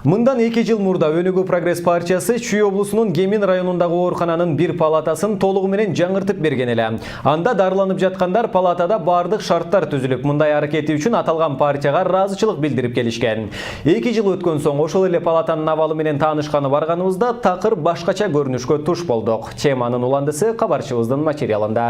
Мындан 2 жыл мурда Өнүгүү Прогресс партиясы Чүй облусунун Кемин районундагы оорукананын бир палатасын толугу менен жаңыртып берген эле. Анда дарыланып жаткандар палатада бардык шарттар түзүлүп, мындай аракети үчүн аталган партияга ыраазычылык билдирип келишкен. 2 жыл өткөн соң ошол эле палатанын абалы менен таанышканы барганыбызда такыр башкача көрүнүшкө туш болдук. Теманын уландысы кабарчыбыздын материалында.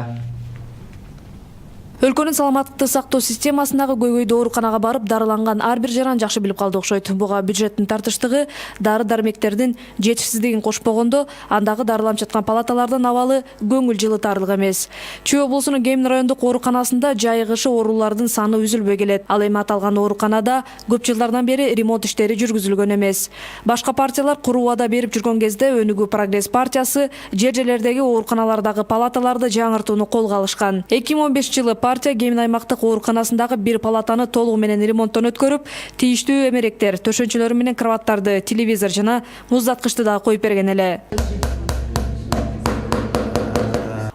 Өлкөнүн саламаттыкты сактоо системасындагы көйгөйдүү ооруканага барып дарыланган ар бир жаран жакшы билип калды окшойт. Буга бюджеттин тартыштыгы, дары-дармектердин жетишсиздигин кошпогондо, андагы дарыланып жаткан палаталардын абалы көңүл жылытарлык эмес. Чүй облусунун Кемин райондук ооруканасында жайгышы оорулардын саны үзүлбөй келет. Ал эми аталган ооруканада көп жылдардан бери ремонт иштери жүргүзүлгөн эмес. Башка партиялар куруу убада берип жүргөн кезде Өнүгүү Прогресс партиясы жер-жерлердеги ооруканалардагы палаталарды жаңыртууну колго алышкан. 2015 жылы партия Кемин аймактык ооруканасындагы бир палатаны толугу менен ремонттон өткөрүп, тийиштүү эмеректер, төшөнчөлөр менен кроваттарды, телевизор жана муздаткычты да коюп берген эле.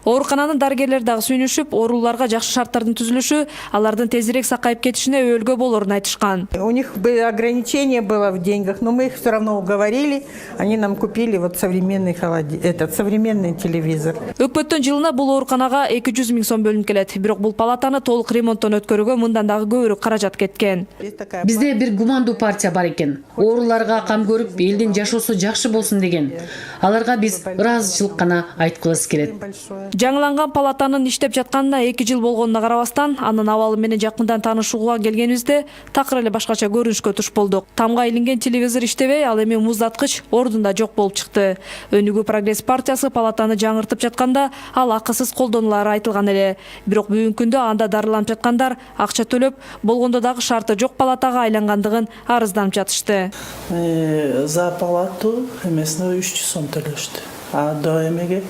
Оорукананын дарыгерлери дагы сүйүнүшүп, ооруларга жакшы шарттардын түзүлүшү алардын тезирээк сакайып кетишине өөлгө болорун айтышкан. У них ограничение было в деньгах, но мы их все равно уговорили. Они нам купили вот современный современный телевизор. Өкмөттөн жылына бул ооруканага 200 000 сом бөлүнүп келет. Бирок бул палатаны толук ремонттон өткөрүүгө мындан дагы көбүрөөк каражат кеткен. Бизде бир гумандуу партия бар экен. Ооруларга кам көрүп, элдин жашоосу жакшы болсун деген. Аларга биз ыраазычылык гана айткыбыз келет. Жаңыланган палатанын иштеп жатканына 2 жыл болгонуна карабастан, анын абалы менен жакындан таанышууга келгенибизде такыр эле башкача көрүнүшкө туш болдук. Тамга илинген телевизор иштебей, ал эми муздаткыч ордунда жок болуп чыкты. Өнүгүү Прогресс партиясы палатаны жаңыртып жатканда, ал акысыз колдонулары айтылган эле. Бирок бүгүнкү күндө анда дарыланып жаткандар акча төлөп, болгондо дагы шарты жок палатага айлангандыгын арызданып жатышты. За палату эмесине 300 сом төлөштү. А до эмеге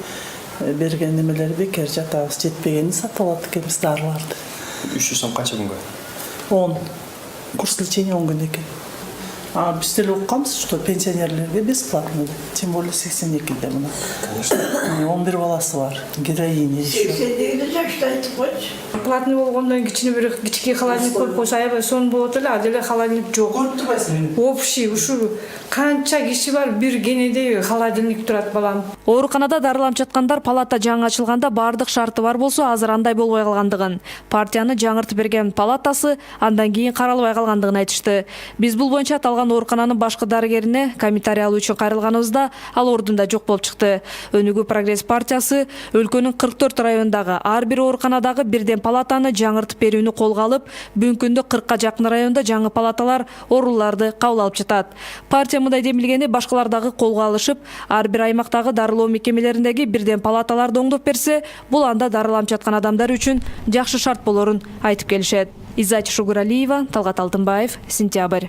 берген немелер бекер жатабыз, жетпегени сатып алат экенбиз дарыларды. 300 сом канча күнгө? 10. Курс лечения 10 күн экен. А биз деле укканбыз, что пенсионерлерге бесплатно, тем более 82-де мына. Конечно. 11 баласы бар, героиня еще. 82-де жашта айтып койчу. Платный болгондон кичине бир кички холодильник коюп койсо аябай сонун болот эле, а деле холодильник жок. Көрүп турбайсың? Общий ушу канча киши бар, бир кенеде холодильник турат балам. Ооруканада дарыланып жаткандар палата жаңы ачылганда бардык шарты бар болсо, азыр андай болбой калгандыгын, партияны жаңыртып берген палатасы андан кийин каралбай калгандыгын айтышты. Биз бул боюнча аталган оорукананын башкы дарыгерине комментарий алуу үчүн кайрылганыбызда, ал ордунда жок болуп чыкты. Өнүгүү Прогресс партиясы өлкөнүн 44 райондагы ар бир ооруканадагы бирден палатаны жаңыртып берүүнү колго алып, бүгүнкү күндө 40 жакын районда жаңы палаталар ооруларды кабыл алып жатат. Партия мындай демилгени башкалар дагы колго алышып, ар бир аймактагы дарылоо мекемелериндеги бирден палаталарды оңдоп берсе, бул анда дарыланып жаткан адамдар үчүн жакшы шарт болорун айтып келишет. Иззат Шугуралиева, Талгат Алтынбаев, Сентябрь.